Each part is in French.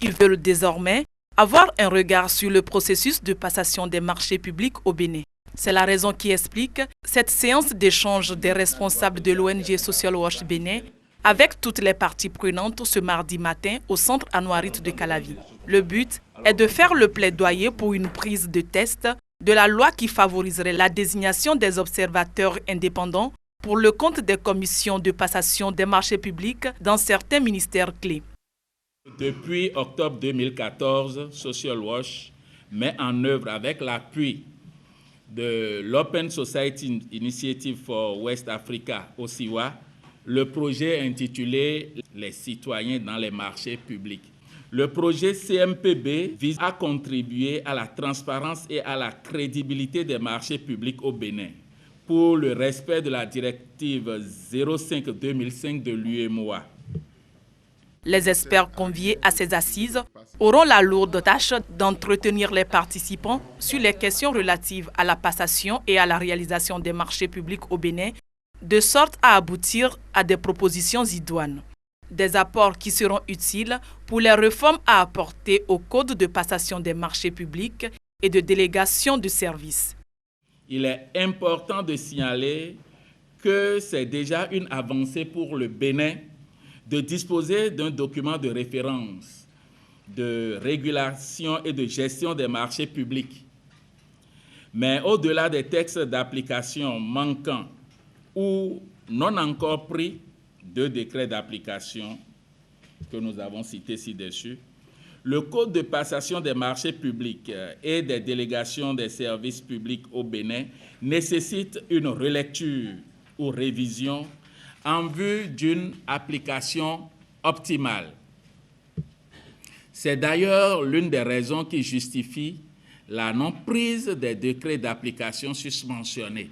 Ils veulent désormais avoir un regard sur le processus de passation des marchés publics au Bénin. C'est la raison qui explique cette séance d'échange des responsables de l'ONG Social Watch Bénin avec toutes les parties prenantes ce mardi matin au centre Anouarit de Calavi. Le but est de faire le plaidoyer pour une prise de test de la loi qui favoriserait la désignation des observateurs indépendants pour le compte des commissions de passation des marchés publics dans certains ministères clés. Depuis octobre 2014, Social Watch met en œuvre avec l'appui de l'Open Society Initiative for West Africa, OSIWA, le projet intitulé « Les citoyens dans les marchés publics ». Le projet CMPB vise à contribuer à la transparence et à la crédibilité des marchés publics au Bénin pour le respect de la directive 05/2005 de l'UEMOA. Les experts conviés à ces assises auront la lourde tâche d'entretenir les participants sur les questions relatives à la passation et à la réalisation des marchés publics au Bénin, de sorte à aboutir à des propositions idoines. Des apports qui seront utiles pour les réformes à apporter au Code de passation des marchés publics et de délégation de services. Il est important de signaler que c'est déjà une avancée pour le Bénin de disposer d'un document de référence de régulation et de gestion des marchés publics. Mais au-delà des textes d'application manquants ou non encore pris, 2 décrets d'application que nous avons cités ci-dessus, le Code de passation des marchés publics et des délégations des services publics au Bénin nécessite une relecture ou révision en vue d'une application optimale. C'est d'ailleurs l'une des raisons qui justifie la non-prise des décrets d'application susmentionnés.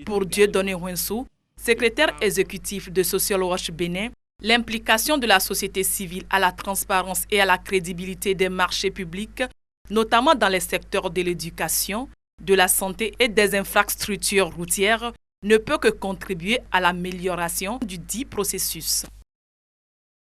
Pour Dieudonné Ouensou, secrétaire exécutif de Social Watch Bénin, l'implication de la société civile à la transparence et à la crédibilité des marchés publics, notamment dans les secteurs de l'éducation, de la santé et des infrastructures routières, ne peut que contribuer à l'amélioration du dit processus.